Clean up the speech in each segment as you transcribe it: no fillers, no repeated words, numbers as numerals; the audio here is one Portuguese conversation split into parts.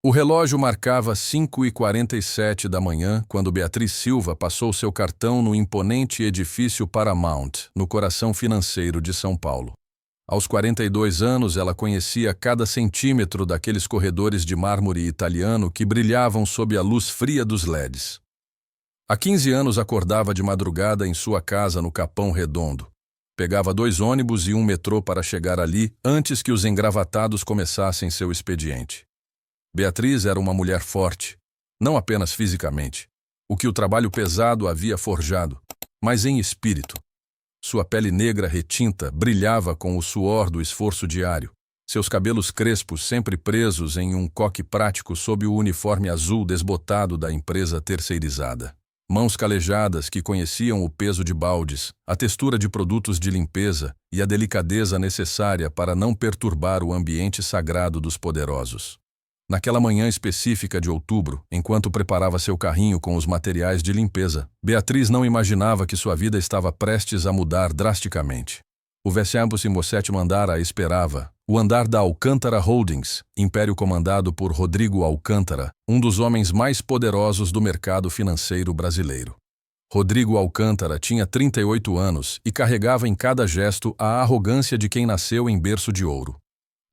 O relógio marcava 5h47 da manhã quando Beatriz Silva passou seu cartão no imponente edifício Paramount, no coração financeiro de São Paulo. Aos 42 anos, ela conhecia cada centímetro daqueles corredores de mármore italiano que brilhavam sob a luz fria dos LEDs. Há 15 anos acordava de madrugada em sua casa no Capão Redondo. Pegava 2 ônibus e um metrô para chegar ali antes que os engravatados começassem seu expediente. Beatriz era uma mulher forte, não apenas fisicamente, o que o trabalho pesado havia forjado, mas em espírito. Sua pele negra retinta brilhava com o suor do esforço diário, seus cabelos crespos sempre presos em um coque prático sob o uniforme azul desbotado da empresa terceirizada. Mãos calejadas que conheciam o peso de baldes, a textura de produtos de limpeza e a delicadeza necessária para não perturbar o ambiente sagrado dos poderosos. Naquela manhã específica de outubro, enquanto preparava seu carrinho com os materiais de limpeza, Beatriz não imaginava que sua vida estava prestes a mudar drasticamente. O 27º andar a esperava, o andar da Alcântara Holdings, império comandado por Rodrigo Alcântara, um dos homens mais poderosos do mercado financeiro brasileiro. Rodrigo Alcântara tinha 38 anos e carregava em cada gesto a arrogância de quem nasceu em berço de ouro.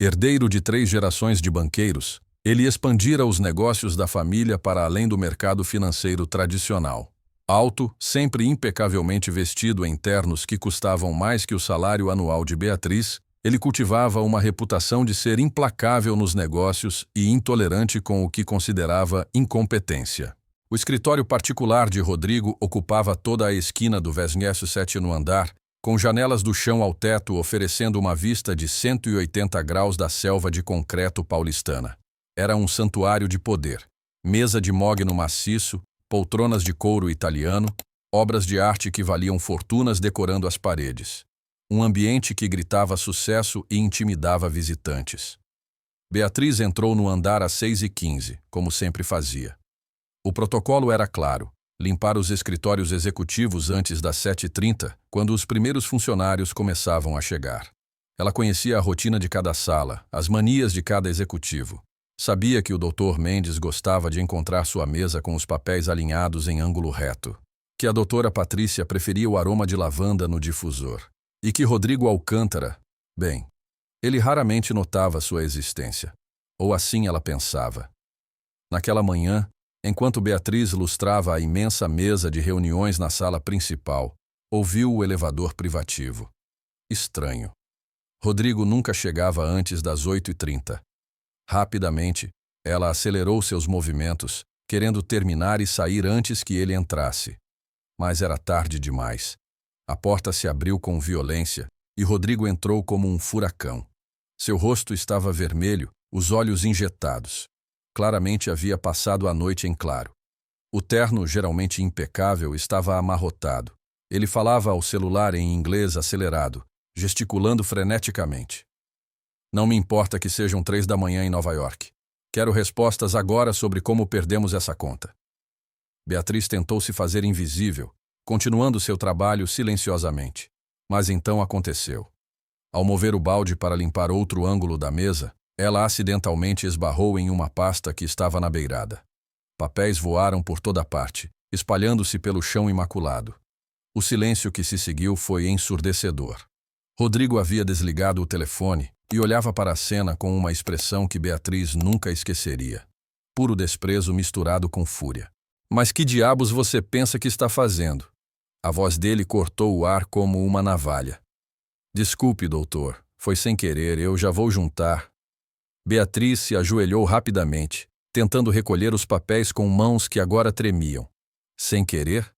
Herdeiro de 3 gerações de banqueiros, ele expandira os negócios da família para além do mercado financeiro tradicional. Alto, sempre impecavelmente vestido em ternos que custavam mais que o salário anual de Beatriz, ele cultivava uma reputação de ser implacável nos negócios e intolerante com o que considerava incompetência. O escritório particular de Rodrigo ocupava toda a esquina do 27º andar, com janelas do chão ao teto oferecendo uma vista de 180 graus da selva de concreto paulistana. Era um santuário de poder. Mesa de mogno maciço, poltronas de couro italiano, obras de arte que valiam fortunas decorando as paredes. Um ambiente que gritava sucesso e intimidava visitantes. Beatriz entrou no andar às 6h15, como sempre fazia. O protocolo era claro: limpar os escritórios executivos antes das 7h30, quando os primeiros funcionários começavam a chegar. Ela conhecia a rotina de cada sala, as manias de cada executivo. Sabia que o Dr. Mendes gostava de encontrar sua mesa com os papéis alinhados em ângulo reto, que a doutora Patrícia preferia o aroma de lavanda no difusor, e que Rodrigo Alcântara, bem, ele raramente notava sua existência, ou assim ela pensava. Naquela manhã, enquanto Beatriz lustrava a imensa mesa de reuniões na sala principal, ouviu o elevador privativo. Estranho. Rodrigo nunca chegava antes das 8h30. Rapidamente, ela acelerou seus movimentos, querendo terminar e sair antes que ele entrasse. Mas era tarde demais. A porta se abriu com violência e Rodrigo entrou como um furacão. Seu rosto estava vermelho, os olhos injetados. Claramente havia passado a noite em claro. O terno, geralmente impecável, estava amarrotado. Ele falava ao celular em inglês acelerado, gesticulando freneticamente. Não me importa que sejam 3 da manhã em Nova York. Quero respostas agora sobre como perdemos essa conta. Beatriz tentou se fazer invisível, continuando seu trabalho silenciosamente. Mas então aconteceu. Ao mover o balde para limpar outro ângulo da mesa, ela acidentalmente esbarrou em uma pasta que estava na beirada. Papéis voaram por toda parte, espalhando-se pelo chão imaculado. O silêncio que se seguiu foi ensurdecedor. Rodrigo havia desligado o telefone e olhava para a cena com uma expressão que Beatriz nunca esqueceria. Puro desprezo misturado com fúria. Mas que diabos você pensa que está fazendo? A voz dele cortou o ar como uma navalha. Desculpe, doutor. Foi sem querer, eu já vou juntar. Beatriz se ajoelhou rapidamente, tentando recolher os papéis com mãos que agora tremiam. Sem querer?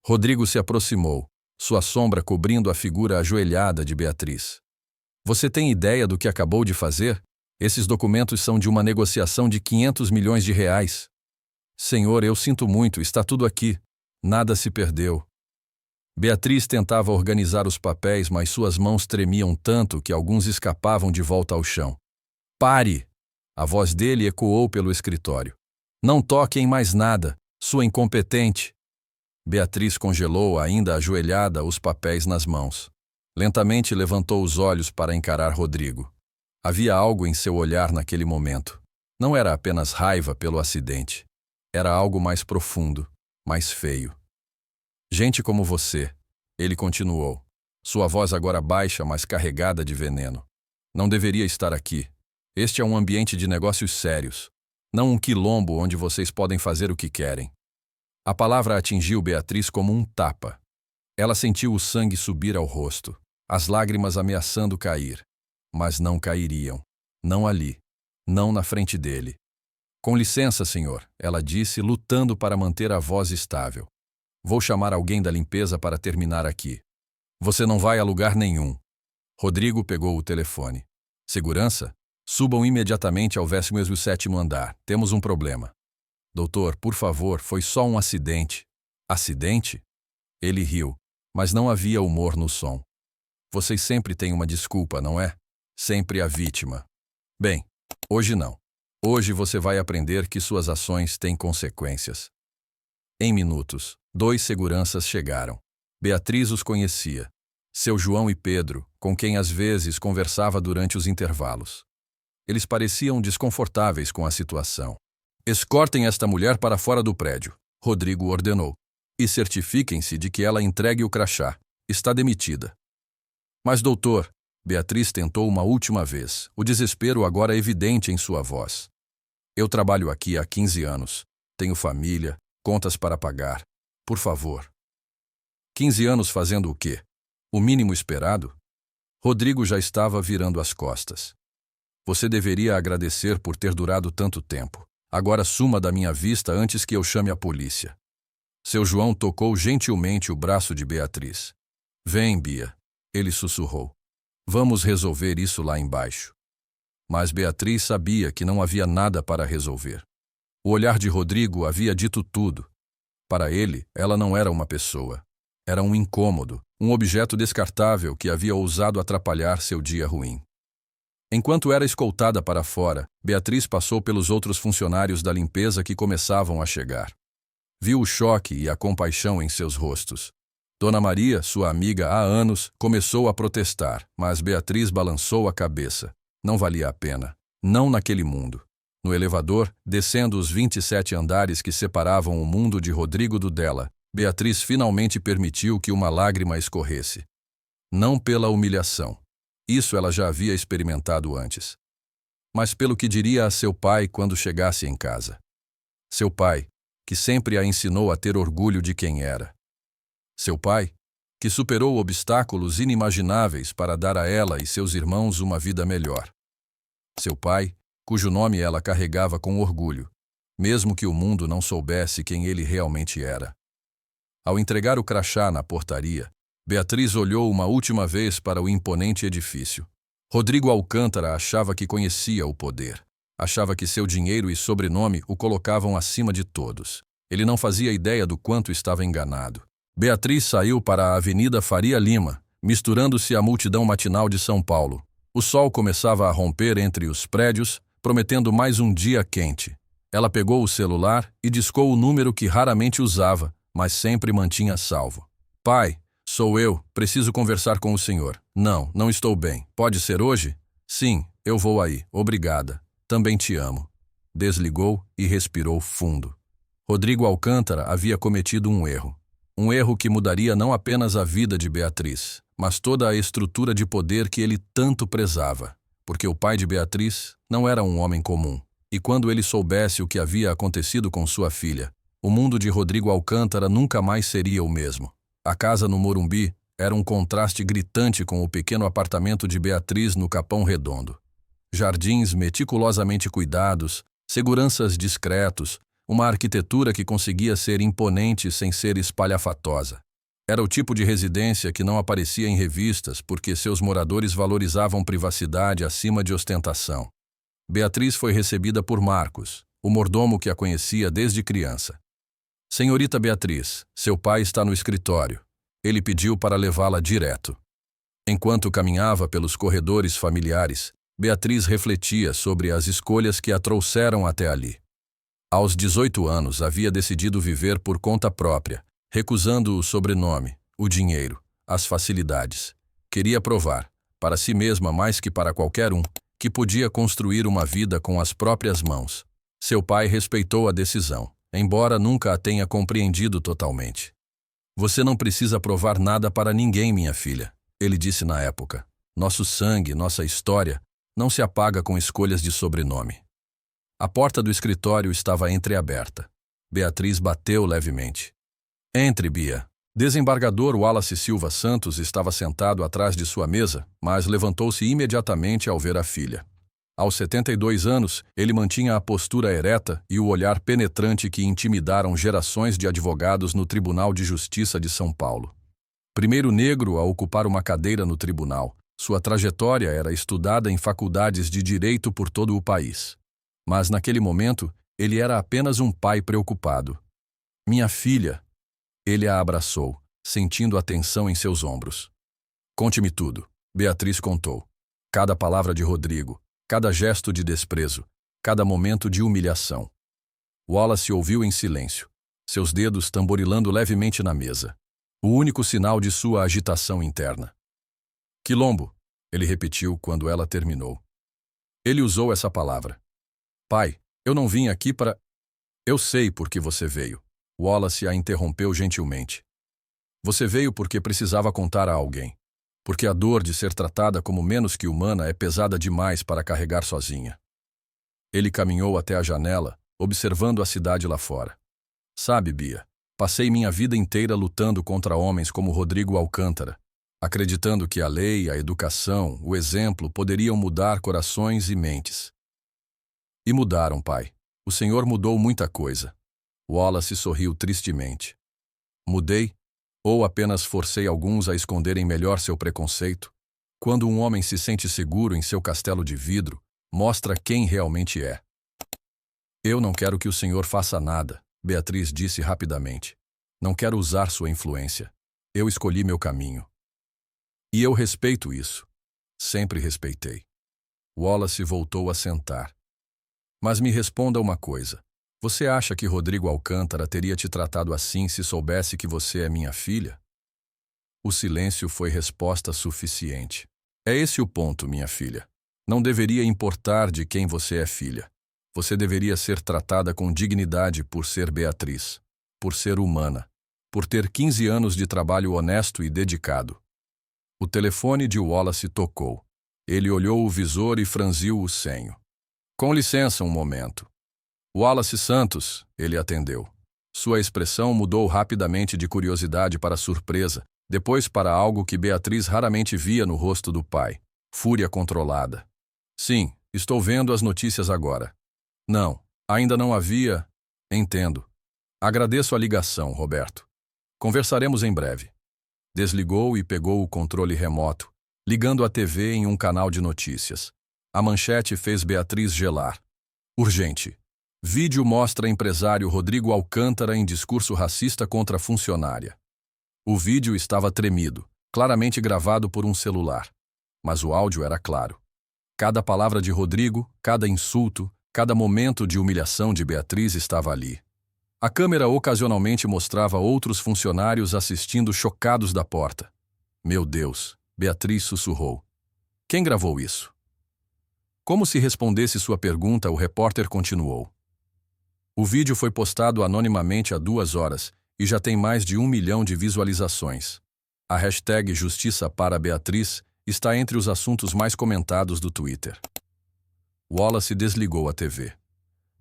Rodrigo se aproximou, sua sombra cobrindo a figura ajoelhada de Beatriz. Você tem ideia do que acabou de fazer? Esses documentos são de uma negociação de 500 milhões de reais. Senhor, eu sinto muito, está tudo aqui. Nada se perdeu. Beatriz tentava organizar os papéis, mas suas mãos tremiam tanto que alguns escapavam de volta ao chão. Pare! A voz dele ecoou pelo escritório. Não toque em mais nada, sua incompetente. Beatriz congelou, ainda ajoelhada, os papéis nas mãos. Lentamente levantou os olhos para encarar Rodrigo. Havia algo em seu olhar naquele momento. Não era apenas raiva pelo acidente. Era algo mais profundo, mais feio. Gente como você, ele continuou. Sua voz agora baixa, mas carregada de veneno. Não deveria estar aqui. Este é um ambiente de negócios sérios, não um quilombo onde vocês podem fazer o que querem. A palavra atingiu Beatriz como um tapa. Ela sentiu o sangue subir ao rosto, as lágrimas ameaçando cair. Mas não cairiam. Não ali. Não na frente dele. Com licença, senhor, ela disse, lutando para manter a voz estável. Vou chamar alguém da limpeza para terminar aqui. Você não vai a lugar nenhum. Rodrigo pegou o telefone. Segurança? Subam imediatamente ao 17º andar. Temos um problema. Doutor, por favor, foi só um acidente. Acidente? Ele riu, mas não havia humor no som. Vocês sempre têm uma desculpa, não é? Sempre a vítima. Bem, hoje não. Hoje você vai aprender que suas ações têm consequências. Em minutos, 2 seguranças chegaram. Beatriz os conhecia. Seu João e Pedro, com quem às vezes conversava durante os intervalos. Eles pareciam desconfortáveis com a situação. Escortem esta mulher para fora do prédio, Rodrigo ordenou. E certifiquem-se de que ela entregue o crachá. Está demitida. Mas, doutor, Beatriz tentou uma última vez, o desespero agora evidente em sua voz. Eu trabalho aqui há 15 anos. Tenho família, contas para pagar. Por favor. 15 anos fazendo o quê? O mínimo esperado? Rodrigo já estava virando as costas. Você deveria agradecer por ter durado tanto tempo. Agora suma da minha vista antes que eu chame a polícia. Seu João tocou gentilmente o braço de Beatriz. Vem, Bia, ele sussurrou. Vamos resolver isso lá embaixo. Mas Beatriz sabia que não havia nada para resolver. O olhar de Rodrigo havia dito tudo. Para ele, ela não era uma pessoa. Era um incômodo, um objeto descartável que havia ousado atrapalhar seu dia ruim. Enquanto era escoltada para fora, Beatriz passou pelos outros funcionários da limpeza que começavam a chegar. Viu o choque e a compaixão em seus rostos. Dona Maria, sua amiga há anos, começou a protestar, mas Beatriz balançou a cabeça. Não valia a pena. Não naquele mundo. No elevador, descendo os 27 andares que separavam o mundo de Rodrigo do dela, Beatriz finalmente permitiu que uma lágrima escorresse. Não pela humilhação. Isso ela já havia experimentado antes. Mas pelo que diria a seu pai quando chegasse em casa. Seu pai, que sempre a ensinou a ter orgulho de quem era. Seu pai, que superou obstáculos inimagináveis para dar a ela e seus irmãos uma vida melhor. Seu pai, cujo nome ela carregava com orgulho, mesmo que o mundo não soubesse quem ele realmente era. Ao entregar o crachá na portaria, Beatriz olhou uma última vez para o imponente edifício. Rodrigo Alcântara achava que conhecia o poder. Achava que seu dinheiro e sobrenome o colocavam acima de todos. Ele não fazia ideia do quanto estava enganado. Beatriz saiu para a Avenida Faria Lima, misturando-se à multidão matinal de São Paulo. O sol começava a romper entre os prédios, prometendo mais um dia quente. Ela pegou o celular e discou o número que raramente usava, mas sempre mantinha salvo. Pai, sou eu, preciso conversar com o senhor. Não, não estou bem. Pode ser hoje? Sim, eu vou aí, obrigada. Também te amo. Desligou e respirou fundo. Rodrigo Alcântara havia cometido um erro. Um erro que mudaria não apenas a vida de Beatriz, mas toda a estrutura de poder que ele tanto prezava. Porque o pai de Beatriz não era um homem comum. E quando ele soubesse o que havia acontecido com sua filha, o mundo de Rodrigo Alcântara nunca mais seria o mesmo. A casa no Morumbi era um contraste gritante com o pequeno apartamento de Beatriz no Capão Redondo. Jardins meticulosamente cuidados, seguranças discretos, uma arquitetura que conseguia ser imponente sem ser espalhafatosa. Era o tipo de residência que não aparecia em revistas porque seus moradores valorizavam privacidade acima de ostentação. Beatriz foi recebida por Marcos, o mordomo que a conhecia desde criança. Senhorita Beatriz, seu pai está no escritório. Ele pediu para levá-la direto. Enquanto caminhava pelos corredores familiares, Beatriz refletia sobre as escolhas que a trouxeram até ali. Aos 18 anos havia decidido viver por conta própria, recusando o sobrenome, o dinheiro, as facilidades. Queria provar, para si mesma mais que para qualquer um, que podia construir uma vida com as próprias mãos. Seu pai respeitou a decisão, embora nunca a tenha compreendido totalmente. Você não precisa provar nada para ninguém, minha filha, ele disse na época. Nosso sangue, nossa história, não se apaga com escolhas de sobrenome. A porta do escritório estava entreaberta. Beatriz bateu levemente. Entre, Bia. Desembargador Wallace Silva Santos estava sentado atrás de sua mesa, mas levantou-se imediatamente ao ver a filha. Aos 72 anos, ele mantinha a postura ereta e o olhar penetrante que intimidaram gerações de advogados no Tribunal de Justiça de São Paulo. Primeiro negro a ocupar uma cadeira no tribunal, sua trajetória era estudada em faculdades de direito por todo o país. Mas naquele momento, ele era apenas um pai preocupado. Minha filha. Ele a abraçou, sentindo a tensão em seus ombros. Conte-me tudo, Beatriz contou. Cada palavra de Rodrigo, cada gesto de desprezo, cada momento de humilhação. Wallace ouviu em silêncio, seus dedos tamborilando levemente na mesa. O único sinal de sua agitação interna. Quilombo, ele repetiu quando ela terminou. Ele usou essa palavra. Pai, eu não vim aqui para... Eu sei por que você veio. Wallace a interrompeu gentilmente. Você veio porque precisava contar a alguém. Porque a dor de ser tratada como menos que humana é pesada demais para carregar sozinha. Ele caminhou até a janela, observando a cidade lá fora. Sabe, Bia, passei minha vida inteira lutando contra homens como Rodrigo Alcântara, acreditando que a lei, a educação, o exemplo poderiam mudar corações e mentes. E mudaram, pai. O senhor mudou muita coisa. Wallace sorriu tristemente. Mudei? Ou apenas forcei alguns a esconderem melhor seu preconceito? Quando um homem se sente seguro em seu castelo de vidro, mostra quem realmente é. Eu não quero que o senhor faça nada, Beatriz disse rapidamente. Não quero usar sua influência. Eu escolhi meu caminho. E eu respeito isso. Sempre respeitei. Wallace voltou a sentar. Mas me responda uma coisa. Você acha que Rodrigo Alcântara teria te tratado assim se soubesse que você é minha filha? O silêncio foi resposta suficiente. É esse o ponto, minha filha. Não deveria importar de quem você é filha. Você deveria ser tratada com dignidade por ser Beatriz, por ser humana, por ter 15 anos de trabalho honesto e dedicado. O telefone de Wallace tocou. Ele olhou o visor e franziu o senho. Com licença um momento. Wallace Santos, ele atendeu. Sua expressão mudou rapidamente de curiosidade para surpresa, depois para algo que Beatriz raramente via no rosto do pai. Fúria controlada. Sim, estou vendo as notícias agora. Não, ainda não havia... Entendo. Agradeço a ligação, Roberto. Conversaremos em breve. Desligou e pegou o controle remoto, ligando a TV em um canal de notícias. A manchete fez Beatriz gelar. Urgente. Vídeo mostra empresário Rodrigo Alcântara em discurso racista contra funcionária. O vídeo estava tremido, claramente gravado por um celular. Mas o áudio era claro. Cada palavra de Rodrigo, cada insulto, cada momento de humilhação de Beatriz estava ali. A câmera ocasionalmente mostrava outros funcionários assistindo chocados da porta. Meu Deus, Beatriz sussurrou. Quem gravou isso? Como se respondesse sua pergunta, o repórter continuou. O vídeo foi postado anonimamente há 2 horas e já tem mais de 1 milhão de visualizações. A hashtag Justiça para Beatriz está entre os assuntos mais comentados do Twitter. Wallace desligou a TV.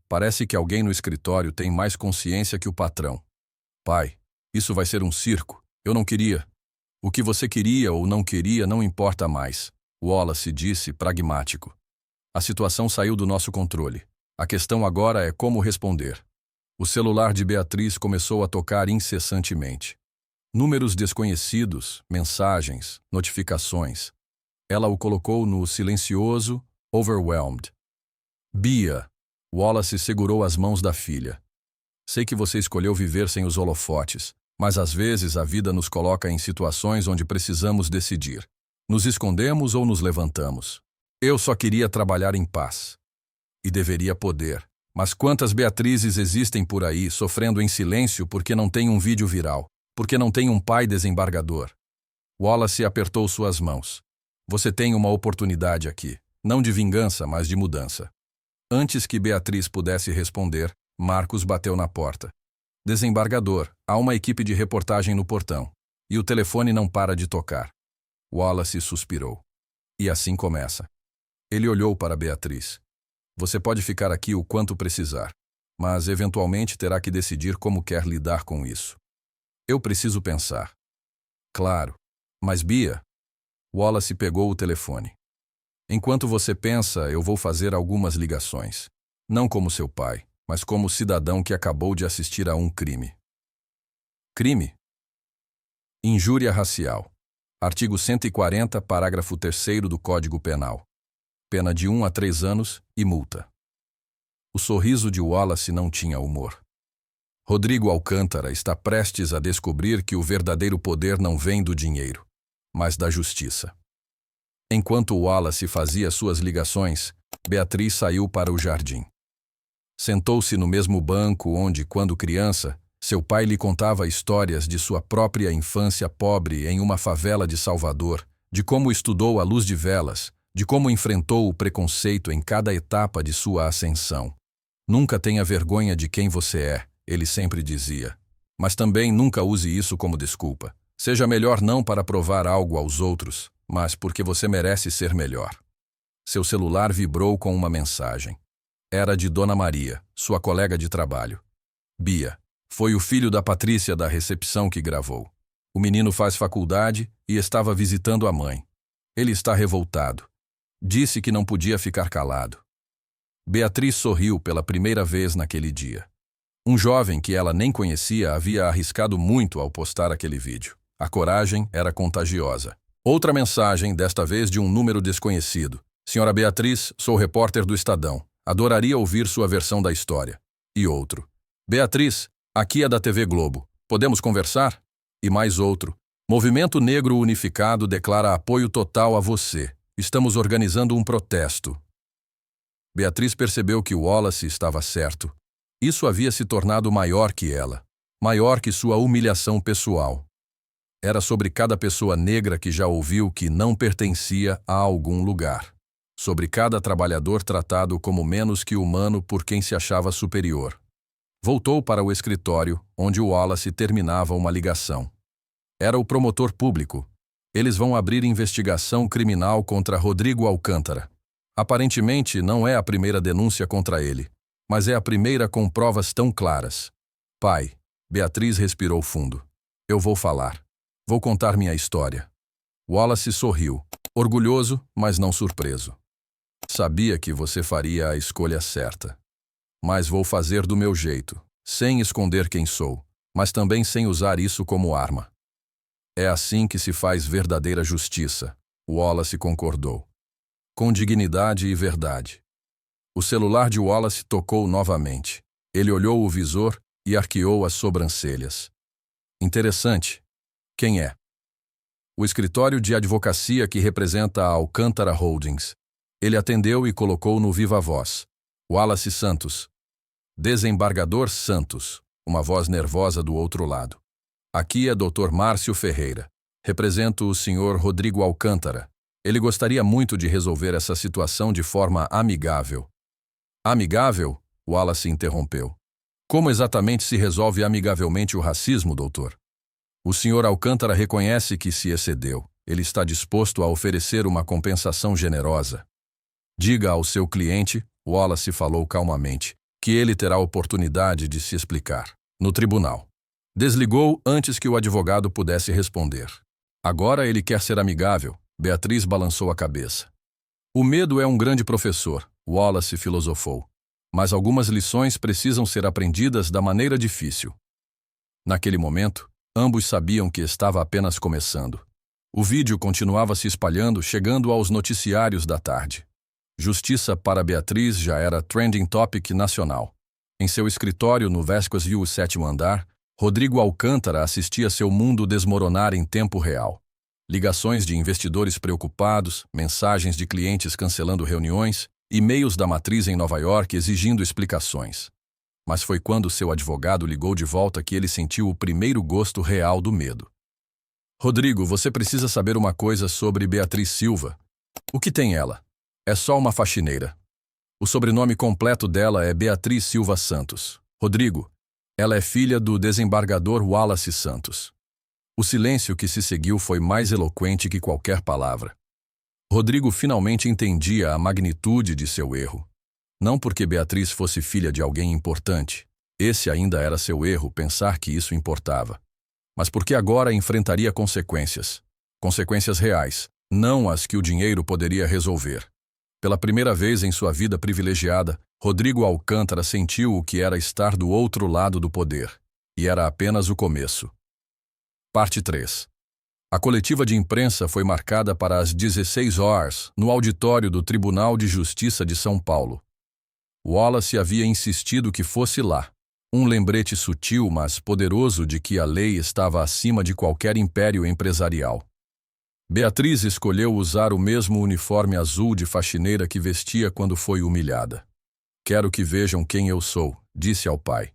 Parece que alguém no escritório tem mais consciência que o patrão. Pai, isso vai ser um circo. Eu não queria. O que você queria ou não queria não importa mais, Wallace disse, pragmático. A situação saiu do nosso controle. A questão agora é como responder. O celular de Beatriz começou a tocar incessantemente. Números desconhecidos, mensagens, notificações. Ela o colocou no silencioso, overwhelmed. Bia. Wallace segurou as mãos da filha. Sei que você escolheu viver sem os holofotes, mas às vezes a vida nos coloca em situações onde precisamos decidir. Nos escondemos ou nos levantamos. Eu só queria trabalhar em paz. E deveria poder. Mas quantas Beatrizes existem por aí sofrendo em silêncio porque não tem um vídeo viral, porque não tem um pai desembargador? Wallace apertou suas mãos. Você tem uma oportunidade aqui. Não de vingança, mas de mudança. Antes que Beatriz pudesse responder, Marcos bateu na porta. Desembargador, há uma equipe de reportagem no portão. E o telefone não para de tocar. Wallace suspirou. E assim começa. Ele olhou para Beatriz. Você pode ficar aqui o quanto precisar, mas eventualmente terá que decidir como quer lidar com isso. Eu preciso pensar. Claro. Mas Bia... Wallace pegou o telefone. Enquanto você pensa, eu vou fazer algumas ligações. Não como seu pai, mas como cidadão que acabou de assistir a um crime. Crime? Injúria racial. Artigo 140, parágrafo 3º do Código Penal. Pena de 1 a 3 anos e multa. O sorriso de Wallace não tinha humor. Rodrigo Alcântara está prestes a descobrir que o verdadeiro poder não vem do dinheiro, mas da justiça. Enquanto Wallace fazia suas ligações, Beatriz saiu para o jardim. Sentou-se no mesmo banco onde, quando criança, seu pai lhe contava histórias de sua própria infância pobre em uma favela de Salvador, de como estudou à luz de velas, de como enfrentou o preconceito em cada etapa de sua ascensão. Nunca tenha vergonha de quem você é, ele sempre dizia. Mas também nunca use isso como desculpa. Seja melhor não para provar algo aos outros, mas porque você merece ser melhor. Seu celular vibrou com uma mensagem. Era de Dona Maria, sua colega de trabalho. Bia. Foi o filho da Patrícia da recepção que gravou. O menino faz faculdade e estava visitando a mãe. Ele está revoltado. Disse que não podia ficar calado. Beatriz sorriu pela primeira vez naquele dia. Um jovem que ela nem conhecia havia arriscado muito ao postar aquele vídeo. A coragem era contagiosa. Outra mensagem, desta vez de um número desconhecido. Senhora Beatriz, sou repórter do Estadão. Adoraria ouvir sua versão da história. E outro. Beatriz, aqui é da TV Globo. Podemos conversar? E mais outro. Movimento Negro Unificado declara apoio total a você. Estamos organizando um protesto. Beatriz percebeu que Wallace estava certo. Isso havia se tornado maior que ela. Maior que sua humilhação pessoal. Era sobre cada pessoa negra que já ouviu que não pertencia a algum lugar. Sobre cada trabalhador tratado como menos que humano por quem se achava superior. Voltou para o escritório, onde Wallace terminava uma ligação. Era o promotor público. Eles vão abrir investigação criminal contra Rodrigo Alcântara. Aparentemente, não é a primeira denúncia contra ele, mas é a primeira com provas tão claras. Pai, Beatriz respirou fundo. Eu vou falar. Vou contar minha história. Wallace sorriu, orgulhoso, mas não surpreso. Sabia que você faria a escolha certa. Mas vou fazer do meu jeito, sem esconder quem sou, mas também sem usar isso como arma. É assim que se faz verdadeira justiça, Wallace concordou. Com dignidade e verdade. O celular de Wallace tocou novamente. Ele olhou o visor e arqueou as sobrancelhas. Interessante. Quem é? O escritório de advocacia que representa a Alcântara Holdings. Ele atendeu e colocou no viva voz. Wallace Santos. Desembargador Santos. Uma voz nervosa do outro lado. Aqui é Dr. Márcio Ferreira. Represento o Sr. Rodrigo Alcântara. Ele gostaria muito de resolver essa situação de forma amigável. Amigável? Wallace interrompeu. Como exatamente se resolve amigavelmente o racismo, doutor? O Sr. Alcântara reconhece que se excedeu. Ele está disposto a oferecer uma compensação generosa. Diga ao seu cliente, Wallace falou calmamente, que ele terá oportunidade de se explicar. No tribunal. Desligou antes que o advogado pudesse responder. Agora ele quer ser amigável. Beatriz balançou a cabeça. O medo é um grande professor, Wallace filosofou. Mas algumas lições precisam ser aprendidas da maneira difícil. Naquele momento, ambos sabiam que estava apenas começando. O vídeo continuava se espalhando, chegando aos noticiários da tarde. Justiça para Beatriz já era trending topic nacional. Em seu escritório no Vasquez View, 7º andar, Rodrigo Alcântara assistia seu mundo desmoronar em tempo real. Ligações de investidores preocupados, mensagens de clientes cancelando reuniões, e-mails da matriz em Nova York exigindo explicações. Mas foi quando seu advogado ligou de volta que ele sentiu o primeiro gosto real do medo. Rodrigo, você precisa saber uma coisa sobre Beatriz Silva. O que tem ela? É só uma faxineira. O sobrenome completo dela é Beatriz Silva Santos. Rodrigo, ela é filha do desembargador Wallace Santos. O silêncio que se seguiu foi mais eloquente que qualquer palavra. Rodrigo finalmente entendia a magnitude de seu erro. Não porque Beatriz fosse filha de alguém importante. Esse ainda era seu erro, pensar que isso importava. Mas porque agora enfrentaria consequências. Consequências reais, não as que o dinheiro poderia resolver. Pela primeira vez em sua vida privilegiada, Rodrigo Alcântara sentiu o que era estar do outro lado do poder. E era apenas o começo. Parte 3. A coletiva de imprensa foi marcada para as 16 horas, no auditório do Tribunal de Justiça de São Paulo. Wallace havia insistido que fosse lá. Um lembrete sutil, mas poderoso de que a lei estava acima de qualquer império empresarial. Beatriz escolheu usar o mesmo uniforme azul de faxineira que vestia quando foi humilhada. Quero que vejam quem eu sou, disse ao pai.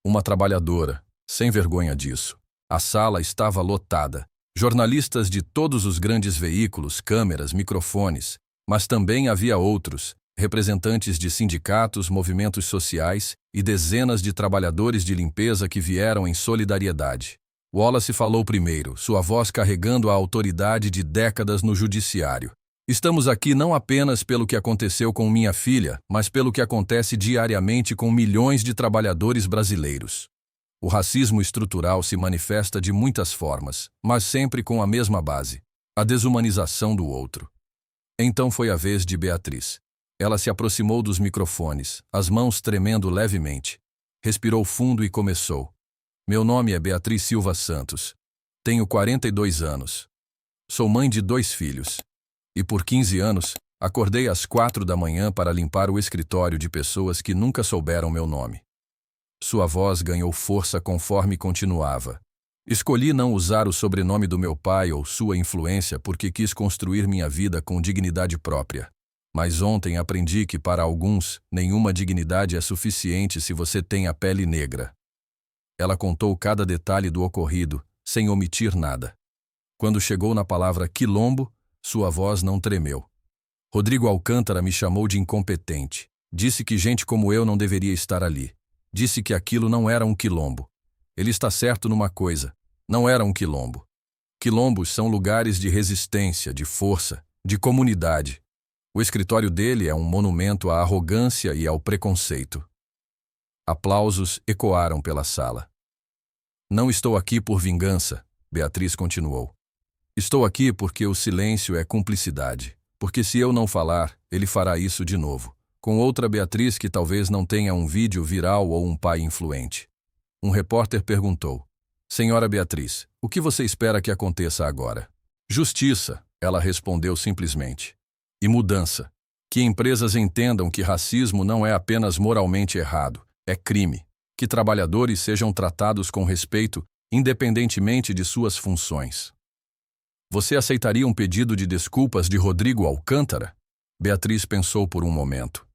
Uma trabalhadora, sem vergonha disso. A sala estava lotada. Jornalistas de todos os grandes veículos, câmeras, microfones, mas também havia outros, representantes de sindicatos, movimentos sociais e dezenas de trabalhadores de limpeza que vieram em solidariedade. Wallace falou primeiro, sua voz carregando a autoridade de décadas no judiciário. Estamos aqui não apenas pelo que aconteceu com minha filha, mas pelo que acontece diariamente com milhões de trabalhadores brasileiros. O racismo estrutural se manifesta de muitas formas, mas sempre com a mesma base: a desumanização do outro. Então foi a vez de Beatriz. Ela se aproximou dos microfones, as mãos tremendo levemente. Respirou fundo e começou. Meu nome é Beatriz Silva Santos. Tenho 42 anos. Sou mãe de 2 filhos. E por 15 anos, acordei às 4 da manhã para limpar o escritório de pessoas que nunca souberam meu nome. Sua voz ganhou força conforme continuava. Escolhi não usar o sobrenome do meu pai ou sua influência porque quis construir minha vida com dignidade própria. Mas ontem aprendi que para alguns, nenhuma dignidade é suficiente se você tem a pele negra. Ela contou cada detalhe do ocorrido, sem omitir nada. Quando chegou na palavra quilombo, sua voz não tremeu. Rodrigo Alcântara me chamou de incompetente. Disse que gente como eu não deveria estar ali. Disse que aquilo não era um quilombo. Ele está certo numa coisa: não era um quilombo. Quilombos são lugares de resistência, de força, de comunidade. O escritório dele é um monumento à arrogância e ao preconceito. Aplausos ecoaram pela sala. Não estou aqui por vingança, Beatriz continuou. Estou aqui porque o silêncio é cumplicidade. Porque se eu não falar, ele fará isso de novo. Com outra Beatriz que talvez não tenha um vídeo viral ou um pai influente. Um repórter perguntou: Senhora Beatriz, o que você espera que aconteça agora? Justiça, ela respondeu simplesmente. E mudança. Que empresas entendam que racismo não é apenas moralmente errado, é crime. Que trabalhadores sejam tratados com respeito, independentemente de suas funções. Você aceitaria um pedido de desculpas de Rodrigo Alcântara? Beatriz pensou por um momento.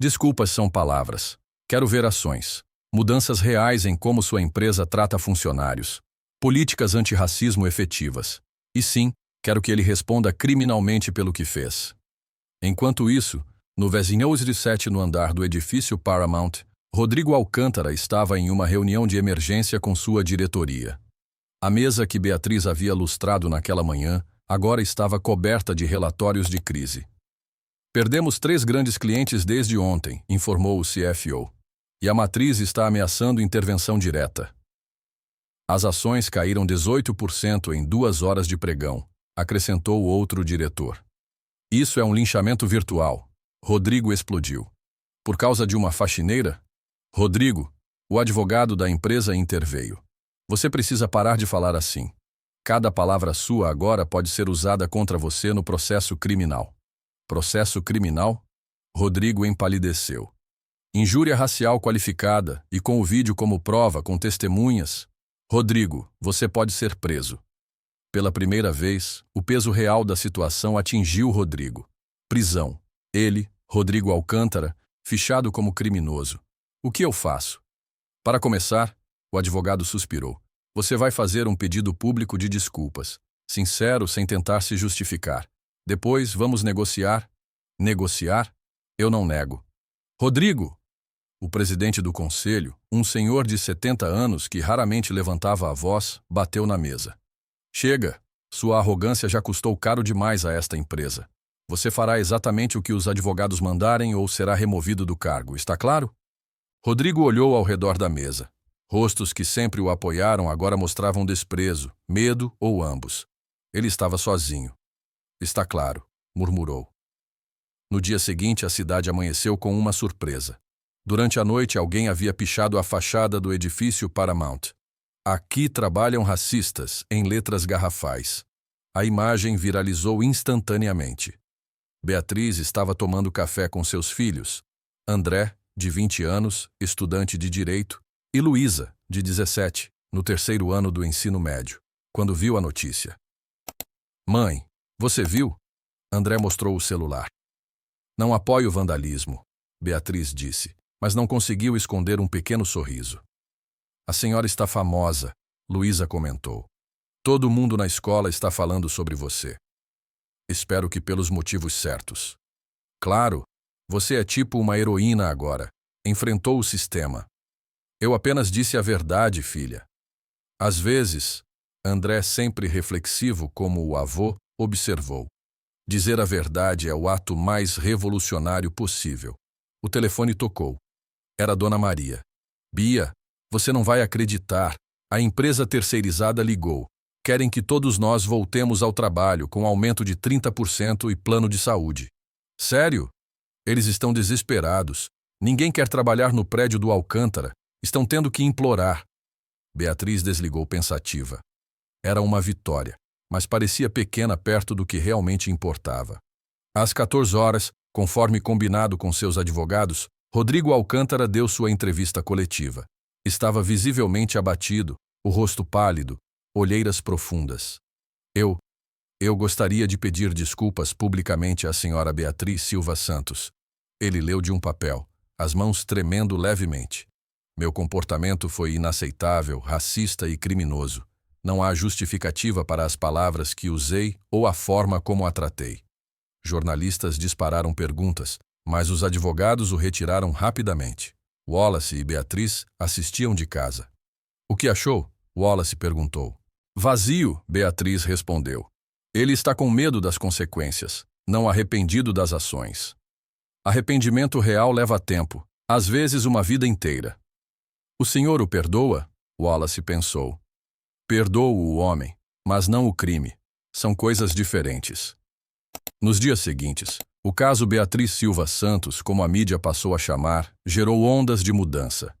Desculpas são palavras. Quero ver ações. Mudanças reais em como sua empresa trata funcionários. Políticas antirracismo efetivas. E sim, quero que ele responda criminalmente pelo que fez. Enquanto isso, no Vezinhos de 7 no andar do edifício Paramount, Rodrigo Alcântara estava em uma reunião de emergência com sua diretoria. A mesa que Beatriz havia lustrado naquela manhã agora estava coberta de relatórios de crise. Perdemos 3 grandes clientes desde ontem, informou o CFO. E a matriz está ameaçando intervenção direta. As ações caíram 18% em 2 horas de pregão, acrescentou o outro diretor. Isso é um linchamento virtual. Rodrigo explodiu. Por causa de uma faxineira? Rodrigo, o advogado da empresa interveio. Você precisa parar de falar assim. Cada palavra sua agora pode ser usada contra você no processo criminal. Processo criminal? Rodrigo empalideceu. Injúria racial qualificada e com o vídeo como prova com testemunhas? Rodrigo, você pode ser preso. Pela primeira vez, o peso real da situação atingiu Rodrigo. Prisão. Ele, Rodrigo Alcântara, fichado como criminoso. O que eu faço? Para começar, o advogado suspirou. Você vai fazer um pedido público de desculpas. Sincero, sem tentar se justificar. Depois, vamos negociar. Negociar? Eu não nego. Rodrigo! O presidente do conselho, um senhor de 70 anos que raramente levantava a voz, bateu na mesa. Chega! Sua arrogância já custou caro demais a esta empresa. Você fará exatamente o que os advogados mandarem ou será removido do cargo, está claro? Rodrigo olhou ao redor da mesa. Rostos que sempre o apoiaram agora mostravam desprezo, medo ou ambos. Ele estava sozinho. Está claro, murmurou. No dia seguinte, a cidade amanheceu com uma surpresa. Durante a noite, alguém havia pichado a fachada do edifício Paramount. Aqui trabalham racistas, em letras garrafais. A imagem viralizou instantaneamente. Beatriz estava tomando café com seus filhos, André, de 20 anos, estudante de Direito, e Luísa, de 17, no terceiro ano do ensino médio, quando viu a notícia. Mãe, você viu? André mostrou o celular. Não apoio o vandalismo, Beatriz disse, mas não conseguiu esconder um pequeno sorriso. A senhora está famosa, Luísa comentou. Todo mundo na escola está falando sobre você. Espero que pelos motivos certos. Claro, você é tipo uma heroína agora. Enfrentou o sistema. Eu apenas disse a verdade, filha. Às vezes, André, sempre reflexivo como o avô, observou. Dizer a verdade é o ato mais revolucionário possível. O telefone tocou. Era Dona Maria. Bia, você não vai acreditar. A empresa terceirizada ligou. Querem que todos nós voltemos ao trabalho com aumento de 30% e plano de saúde. Sério? Eles estão desesperados. Ninguém quer trabalhar no prédio do Alcântara. Estão tendo que implorar. Beatriz desligou pensativa. Era uma vitória, mas parecia pequena perto do que realmente importava. Às 14 horas, conforme combinado com seus advogados, Rodrigo Alcântara deu sua entrevista coletiva. Estava visivelmente abatido, o rosto pálido, olheiras profundas. Eu gostaria de pedir desculpas publicamente à senhora Beatriz Silva Santos. Ele leu de um papel, as mãos tremendo levemente. Meu comportamento foi inaceitável, racista e criminoso. Não há justificativa para as palavras que usei ou a forma como a tratei. Jornalistas dispararam perguntas, mas os advogados o retiraram rapidamente. Wallace e Beatriz assistiam de casa. O que achou? Wallace perguntou. Vazio, Beatriz respondeu. Ele está com medo das consequências, não arrependido das ações. Arrependimento real leva tempo, às vezes uma vida inteira. O senhor o perdoa? Wallace pensou. Perdoo o homem, mas não o crime. São coisas diferentes. Nos dias seguintes, o caso Beatriz Silva Santos, como a mídia passou a chamar, gerou ondas de mudança.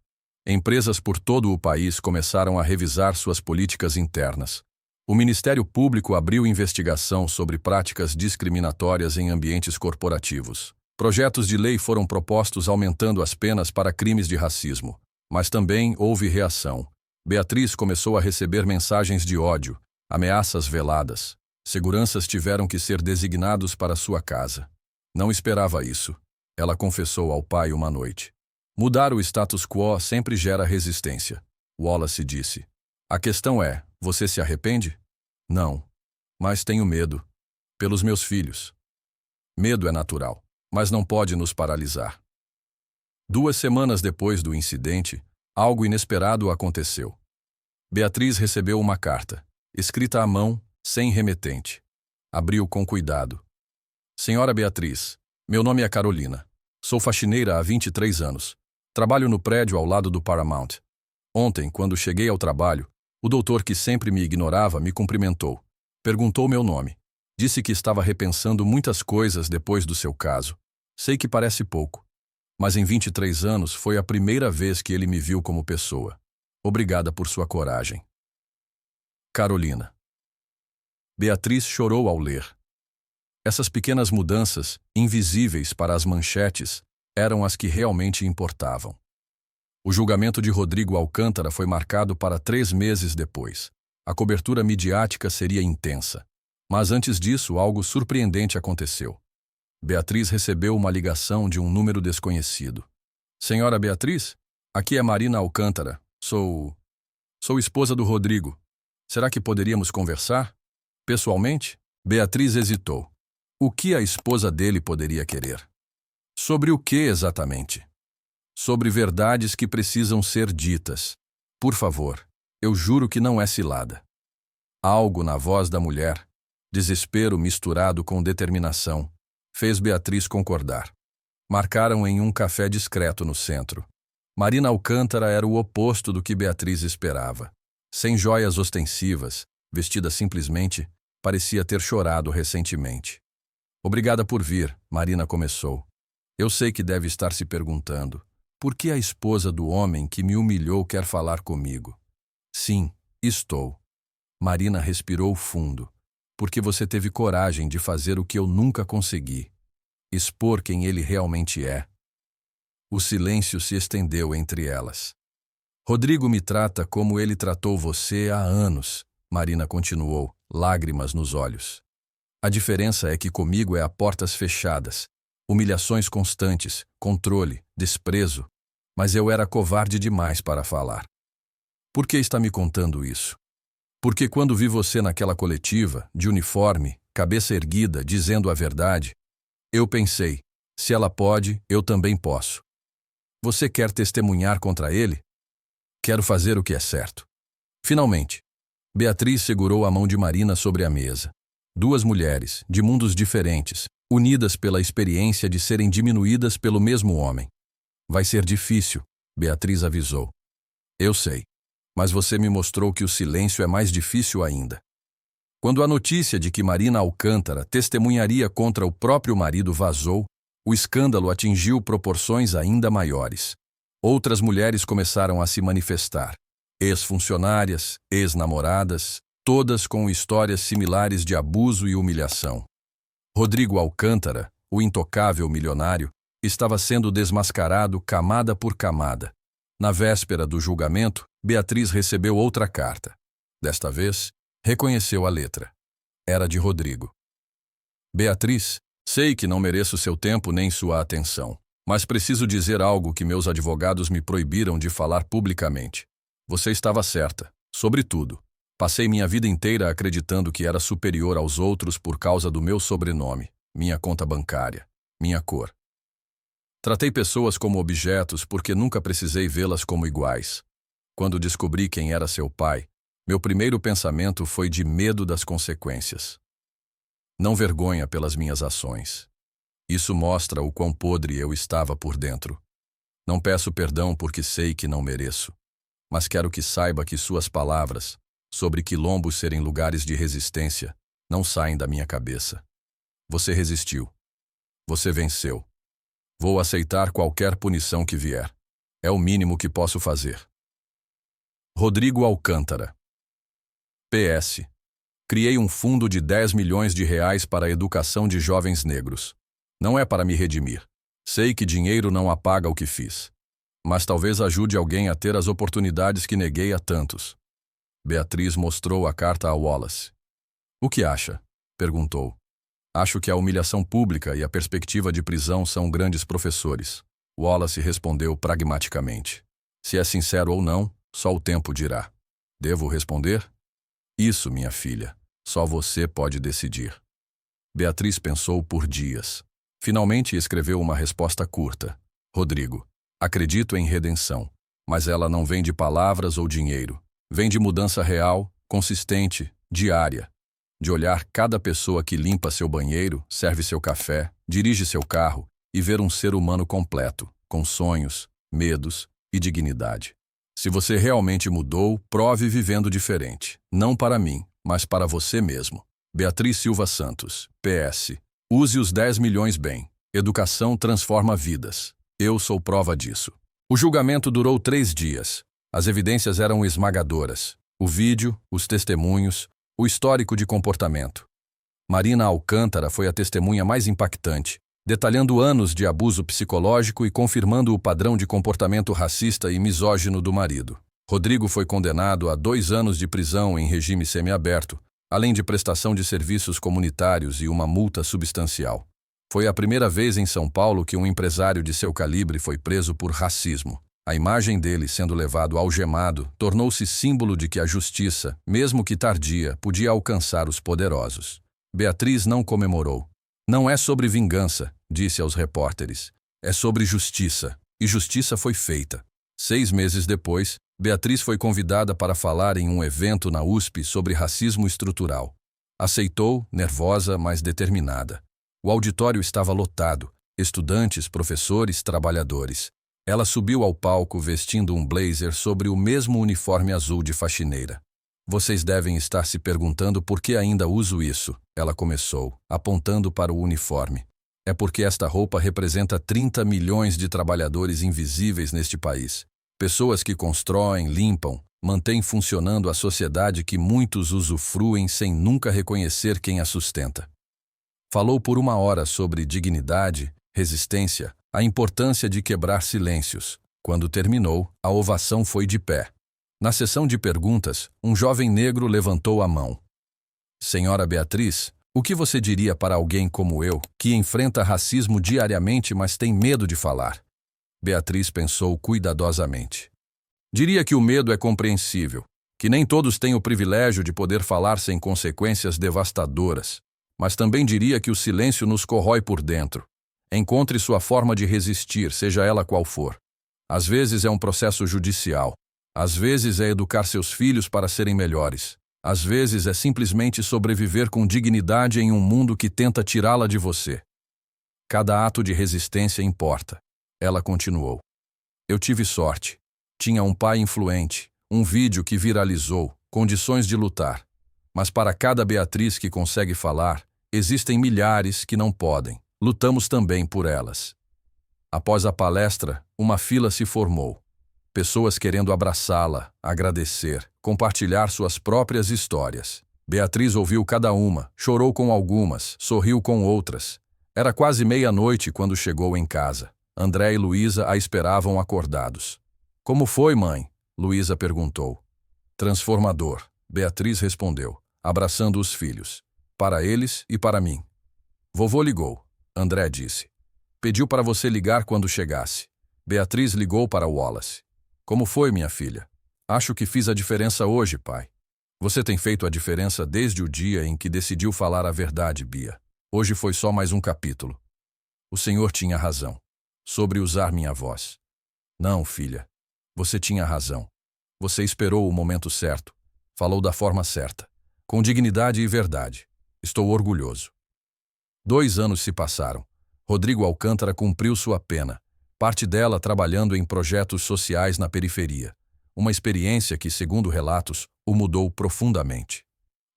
Empresas por todo o país começaram a revisar suas políticas internas. O Ministério Público abriu investigação sobre práticas discriminatórias em ambientes corporativos. Projetos de lei foram propostos aumentando as penas para crimes de racismo. Mas também houve reação. Beatriz começou a receber mensagens de ódio, ameaças veladas. Seguranças tiveram que ser designados para sua casa. Não esperava isso. Ela confessou ao pai uma noite. Mudar o status quo sempre gera resistência. Wallace disse. A questão é, você se arrepende? Não. Mas tenho medo. Pelos meus filhos. Medo é natural, mas não pode nos paralisar. 2 semanas depois do incidente, algo inesperado aconteceu. Beatriz recebeu uma carta, escrita à mão, sem remetente. Abriu com cuidado. Senhora Beatriz, meu nome é Carolina. Sou faxineira há 23 anos. Trabalho no prédio ao lado do Paramount. Ontem, quando cheguei ao trabalho, o doutor que sempre me ignorava me cumprimentou. Perguntou meu nome. Disse que estava repensando muitas coisas depois do seu caso. Sei que parece pouco, mas em 23 anos foi a primeira vez que ele me viu como pessoa. Obrigada por sua coragem. Carolina. Beatriz chorou ao ler. Essas pequenas mudanças, invisíveis para as manchetes, eram as que realmente importavam. O julgamento de Rodrigo Alcântara foi marcado para 3 meses depois. A cobertura midiática seria intensa. Mas antes disso, algo surpreendente aconteceu. Beatriz recebeu uma ligação de um número desconhecido. Senhora Beatriz, aqui é Marina Alcântara. Sou esposa do Rodrigo. Será que poderíamos conversar? Pessoalmente? Beatriz hesitou. O que a esposa dele poderia querer? Sobre o que exatamente? Sobre verdades que precisam ser ditas. Por favor, eu juro que não é cilada. Algo na voz da mulher, desespero misturado com determinação, fez Beatriz concordar. Marcaram em um café discreto no centro. Marina Alcântara era o oposto do que Beatriz esperava. Sem joias ostensivas, vestida simplesmente, parecia ter chorado recentemente. Obrigada por vir, Marina começou. Eu sei que deve estar se perguntando, por que a esposa do homem que me humilhou quer falar comigo? Sim, estou. Marina respirou fundo. Porque você teve coragem de fazer o que eu nunca consegui. Expor quem ele realmente é. O silêncio se estendeu entre elas. Rodrigo me trata como ele tratou você há anos, Marina continuou, lágrimas nos olhos. A diferença é que comigo é a portas fechadas, humilhações constantes, controle, desprezo, mas eu era covarde demais para falar. Por que está me contando isso? Porque quando vi você naquela coletiva, de uniforme, cabeça erguida, dizendo a verdade, eu pensei, se ela pode, eu também posso. Você quer testemunhar contra ele? Quero fazer o que é certo. Finalmente, Beatriz segurou a mão de Marina sobre a mesa. Duas mulheres, de mundos diferentes, unidas pela experiência de serem diminuídas pelo mesmo homem. Vai ser difícil, Beatriz avisou. Eu sei, mas você me mostrou que o silêncio é mais difícil ainda. Quando a notícia de que Marina Alcântara testemunharia contra o próprio marido vazou, o escândalo atingiu proporções ainda maiores. Outras mulheres começaram a se manifestar. Ex-funcionárias, ex-namoradas, todas com histórias similares de abuso e humilhação. Rodrigo Alcântara, o intocável milionário, estava sendo desmascarado camada por camada. Na véspera do julgamento, Beatriz recebeu outra carta. Desta vez, reconheceu a letra. Era de Rodrigo. Beatriz, sei que não mereço seu tempo nem sua atenção, mas preciso dizer algo que meus advogados me proibiram de falar publicamente. Você estava certa, sobre tudo. Passei minha vida inteira acreditando que era superior aos outros por causa do meu sobrenome, minha conta bancária, minha cor. Tratei pessoas como objetos porque nunca precisei vê-las como iguais. Quando descobri quem era seu pai, meu primeiro pensamento foi de medo das consequências. Não vergonha pelas minhas ações. Isso mostra o quão podre eu estava por dentro. Não peço perdão porque sei que não mereço, mas quero que saiba que suas palavras, sobre quilombos serem lugares de resistência, não saem da minha cabeça. Você resistiu. Você venceu. Vou aceitar qualquer punição que vier. É o mínimo que posso fazer. Rodrigo Alcântara. PS. Criei um fundo de 10 milhões de reais para a educação de jovens negros. Não é para me redimir. Sei que dinheiro não apaga o que fiz. Mas talvez ajude alguém a ter as oportunidades que neguei a tantos. Beatriz mostrou a carta a Wallace. O que acha? Perguntou. Acho que a humilhação pública e a perspectiva de prisão são grandes professores. Wallace respondeu pragmaticamente. Se é sincero ou não, só o tempo dirá. Devo responder? Isso, minha filha. Só você pode decidir. Beatriz pensou por dias. Finalmente escreveu uma resposta curta. Rodrigo, acredito em redenção, mas ela não vem de palavras ou dinheiro. Vem de mudança real, consistente, diária. De olhar cada pessoa que limpa seu banheiro, serve seu café, dirige seu carro e ver um ser humano completo, com sonhos, medos e dignidade. Se você realmente mudou, prove vivendo diferente. Não para mim, mas para você mesmo. Beatriz Silva Santos, PS. Use os 10 milhões bem. Educação transforma vidas. Eu sou prova disso. O julgamento durou 3 dias. As evidências eram esmagadoras. O vídeo, os testemunhos, o histórico de comportamento. Marina Alcântara foi a testemunha mais impactante, detalhando anos de abuso psicológico e confirmando o padrão de comportamento racista e misógino do marido. Rodrigo foi condenado a 2 anos de prisão em regime semiaberto, além de prestação de serviços comunitários e uma multa substancial. Foi a primeira vez em São Paulo que um empresário de seu calibre foi preso por racismo. A imagem dele sendo levado algemado tornou-se símbolo de que a justiça, mesmo que tardia, podia alcançar os poderosos. Beatriz não comemorou. Não é sobre vingança, disse aos repórteres. É sobre justiça. E justiça foi feita. 6 meses depois, Beatriz foi convidada para falar em um evento na USP sobre racismo estrutural. Aceitou, nervosa, mas determinada. O auditório estava lotado. Estudantes, professores, trabalhadores. Ela subiu ao palco vestindo um blazer sobre o mesmo uniforme azul de faxineira. Vocês devem estar se perguntando por que ainda uso isso, ela começou, apontando para o uniforme. É porque esta roupa representa 30 milhões de trabalhadores invisíveis neste país. Pessoas que constroem, limpam, mantêm funcionando a sociedade que muitos usufruem sem nunca reconhecer quem a sustenta. Falou por 1 hora sobre dignidade, resistência, a importância de quebrar silêncios. Quando terminou, a ovação foi de pé. Na sessão de perguntas, um jovem negro levantou a mão. Senhora Beatriz, o que você diria para alguém como eu, que enfrenta racismo diariamente, mas tem medo de falar? Beatriz pensou cuidadosamente. Diria que o medo é compreensível, que nem todos têm o privilégio de poder falar sem consequências devastadoras, mas também diria que o silêncio nos corrói por dentro. Encontre sua forma de resistir, seja ela qual for. Às vezes é um processo judicial. Às vezes é educar seus filhos para serem melhores. Às vezes é simplesmente sobreviver com dignidade em um mundo que tenta tirá-la de você. Cada ato de resistência importa. Ela continuou. Eu tive sorte. Tinha um pai influente, um vídeo que viralizou, condições de lutar. Mas para cada Beatriz que consegue falar, existem milhares que não podem. Lutamos também por elas. Após a palestra, uma fila se formou. Pessoas querendo abraçá-la, agradecer, compartilhar suas próprias histórias. Beatriz ouviu cada uma, chorou com algumas, sorriu com outras. Era quase meia-noite quando chegou em casa. André e Luísa a esperavam acordados. Como foi, mãe? Luísa perguntou. Transformador, Beatriz respondeu, abraçando os filhos. Para eles e para mim. Vovô ligou, André disse. Pediu para você ligar quando chegasse. Beatriz ligou para Wallace. Como foi, minha filha? Acho que fiz a diferença hoje, pai. Você tem feito a diferença desde o dia em que decidiu falar a verdade, Bia. Hoje foi só mais um capítulo. O senhor tinha razão. Sobre usar minha voz. Não, filha. Você tinha razão. Você esperou o momento certo. Falou da forma certa. Com dignidade e verdade. Estou orgulhoso. 2 anos se passaram. Rodrigo Alcântara cumpriu sua pena. Parte dela trabalhando em projetos sociais na periferia. Uma experiência que, segundo relatos, o mudou profundamente.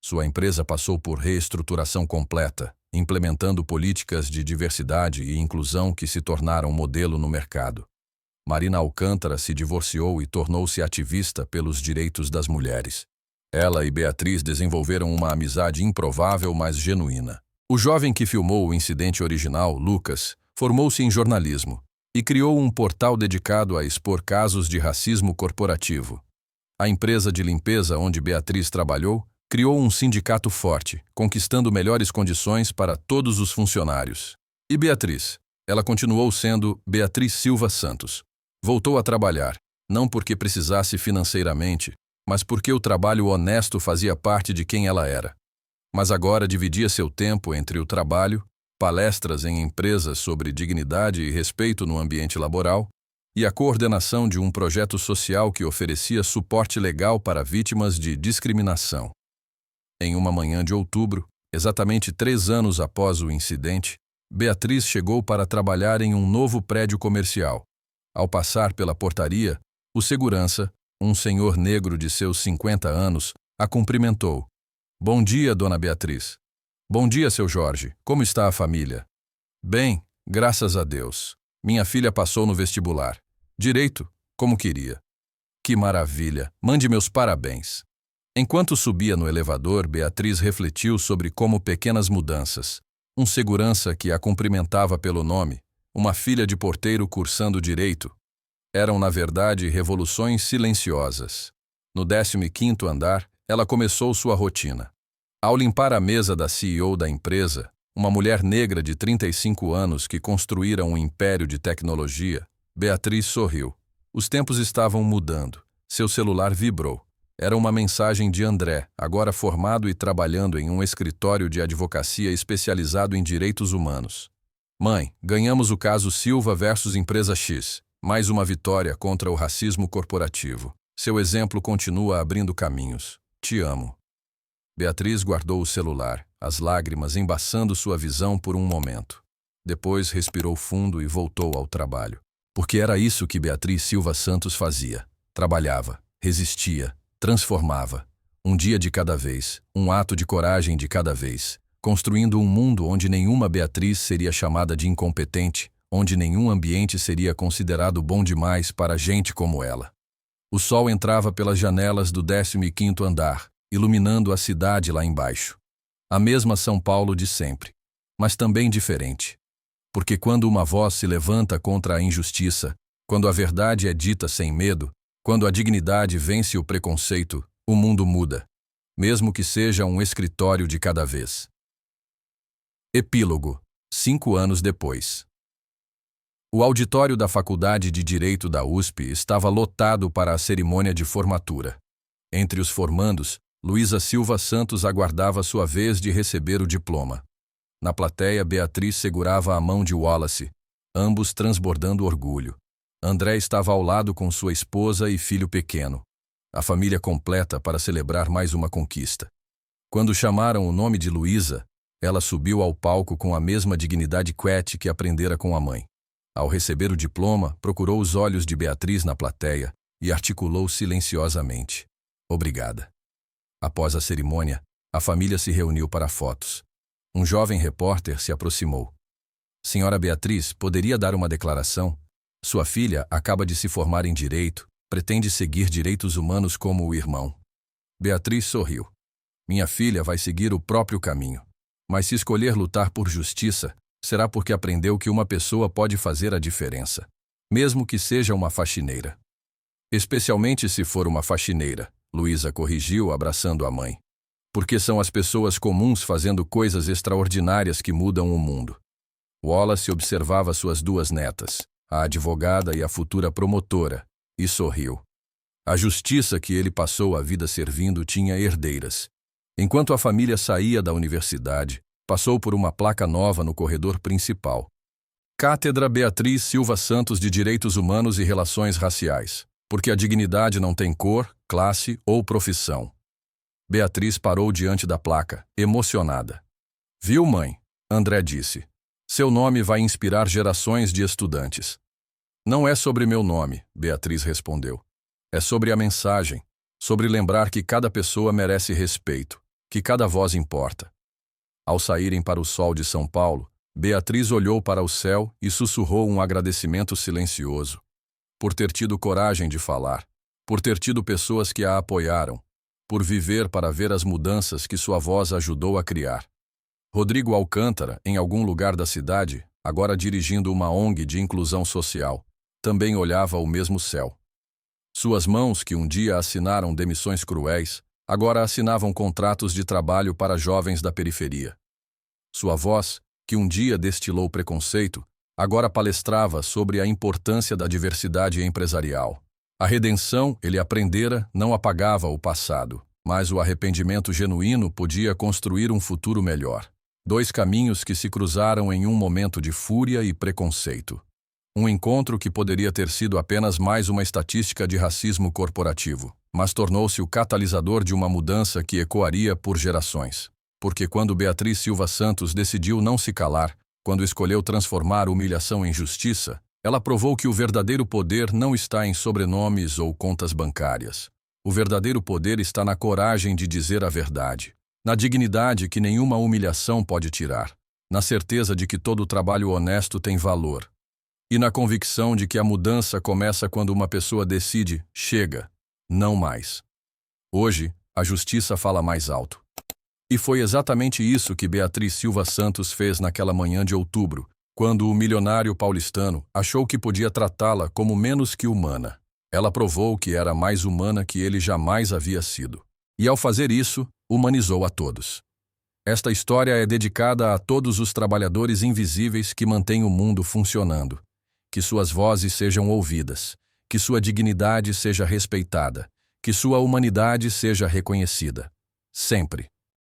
Sua empresa passou por reestruturação completa, implementando políticas de diversidade e inclusão que se tornaram modelo no mercado. Marina Alcântara se divorciou e tornou-se ativista pelos direitos das mulheres. Ela e Beatriz desenvolveram uma amizade improvável, mas genuína. O jovem que filmou o incidente original, Lucas, formou-se em jornalismo e criou um portal dedicado a expor casos de racismo corporativo. A empresa de limpeza onde Beatriz trabalhou criou um sindicato forte, conquistando melhores condições para todos os funcionários. E Beatriz? Ela continuou sendo Beatriz Silva Santos. Voltou a trabalhar, não porque precisasse financeiramente, mas porque o trabalho honesto fazia parte de quem ela era. Mas agora dividia seu tempo entre o trabalho, palestras em empresas sobre dignidade e respeito no ambiente laboral e a coordenação de um projeto social que oferecia suporte legal para vítimas de discriminação. Em uma manhã de outubro, exatamente 3 anos após o incidente, Beatriz chegou para trabalhar em um novo prédio comercial. Ao passar pela portaria, o segurança, um senhor negro de seus 50 anos, a cumprimentou. Bom dia, dona Beatriz. Bom dia, seu Jorge. Como está a família? Bem, graças a Deus. Minha filha passou no vestibular. Direito, como queria. Que maravilha. Mande meus parabéns. Enquanto subia no elevador, Beatriz refletiu sobre como pequenas mudanças, um segurança que a cumprimentava pelo nome, uma filha de porteiro cursando direito, eram, na verdade, revoluções silenciosas. No 15º andar, ela começou sua rotina. Ao limpar a mesa da CEO da empresa, uma mulher negra de 35 anos que construíra um império de tecnologia, Beatriz sorriu. Os tempos estavam mudando. Seu celular vibrou. Era uma mensagem de André, agora formado e trabalhando em um escritório de advocacia especializado em direitos humanos. Mãe, ganhamos o caso Silva versus Empresa X. Mais uma vitória contra o racismo corporativo. Seu exemplo continua abrindo caminhos. Te amo. Beatriz guardou o celular, as lágrimas embaçando sua visão por um momento. Depois respirou fundo e voltou ao trabalho. Porque era isso que Beatriz Silva Santos fazia. Trabalhava, resistia, transformava. Um dia de cada vez, um ato de coragem de cada vez, construindo um mundo onde nenhuma Beatriz seria chamada de incompetente, onde nenhum ambiente seria considerado bom demais para gente como ela. O sol entrava pelas janelas do 15º andar, iluminando a cidade lá embaixo. A mesma São Paulo de sempre, mas também diferente. Porque quando uma voz se levanta contra a injustiça, quando a verdade é dita sem medo, quando a dignidade vence o preconceito, o mundo muda, mesmo que seja um escritório de cada vez. Epílogo. 5 anos depois. O auditório da Faculdade de Direito da USP estava lotado para a cerimônia de formatura. Entre os formandos, Luísa Silva Santos aguardava sua vez de receber o diploma. Na plateia, Beatriz segurava a mão de Wallace, ambos transbordando orgulho. André estava ao lado com sua esposa e filho pequeno. A família completa para celebrar mais uma conquista. Quando chamaram o nome de Luísa, ela subiu ao palco com a mesma dignidade quiete que aprendera com a mãe. Ao receber o diploma, procurou os olhos de Beatriz na plateia e articulou silenciosamente: "Obrigada." Após a cerimônia, a família se reuniu para fotos. Um jovem repórter se aproximou. "Senhora Beatriz, poderia dar uma declaração? Sua filha acaba de se formar em Direito, pretende seguir direitos humanos como o irmão." Beatriz sorriu. "Minha filha vai seguir o próprio caminho. Mas se escolher lutar por justiça, será porque aprendeu que uma pessoa pode fazer a diferença, mesmo que seja uma faxineira." "Especialmente se for uma faxineira", Luísa corrigiu, abraçando a mãe. "Porque são as pessoas comuns fazendo coisas extraordinárias que mudam o mundo." Wallace observava suas duas netas, a advogada e a futura promotora, e sorriu. A justiça que ele passou a vida servindo tinha herdeiras. Enquanto a família saía da universidade, passou por uma placa nova no corredor principal. Cátedra Beatriz Silva Santos de Direitos Humanos e Relações Raciais. Porque a dignidade não tem cor, classe ou profissão. Beatriz parou diante da placa, emocionada. "Viu, mãe?" André disse. "Seu nome vai inspirar gerações de estudantes." "Não é sobre meu nome", Beatriz respondeu. "É sobre a mensagem, sobre lembrar que cada pessoa merece respeito, que cada voz importa." Ao saírem para o sol de São Paulo, Beatriz olhou para o céu e sussurrou um agradecimento silencioso. Por ter tido coragem de falar, por ter tido pessoas que a apoiaram, por viver para ver as mudanças que sua voz ajudou a criar. Rodrigo Alcântara, em algum lugar da cidade, agora dirigindo uma ONG de inclusão social, também olhava o mesmo céu. Suas mãos, que um dia assinaram demissões cruéis, agora assinavam contratos de trabalho para jovens da periferia. Sua voz, que um dia destilou preconceito, agora palestrava sobre a importância da diversidade empresarial. A redenção, ele aprendera, não apagava o passado, mas o arrependimento genuíno podia construir um futuro melhor. 2 caminhos que se cruzaram em um momento de fúria e preconceito. Um encontro que poderia ter sido apenas mais uma estatística de racismo corporativo, mas tornou-se o catalisador de uma mudança que ecoaria por gerações. Porque quando Beatriz Silva Santos decidiu não se calar, quando escolheu transformar humilhação em justiça, ela provou que o verdadeiro poder não está em sobrenomes ou contas bancárias. O verdadeiro poder está na coragem de dizer a verdade, na dignidade que nenhuma humilhação pode tirar, na certeza de que todo trabalho honesto tem valor, e na convicção de que a mudança começa quando uma pessoa decide: chega, não mais. Hoje, a justiça fala mais alto. E foi exatamente isso que Beatriz Silva Santos fez naquela manhã de outubro, quando o milionário paulistano achou que podia tratá-la como menos que humana. Ela provou que era mais humana que ele jamais havia sido. E ao fazer isso, humanizou a todos. Esta história é dedicada a todos os trabalhadores invisíveis que mantêm o mundo funcionando. Que suas vozes sejam ouvidas, que sua dignidade seja respeitada, Que sua humanidade seja reconhecida. Sempre.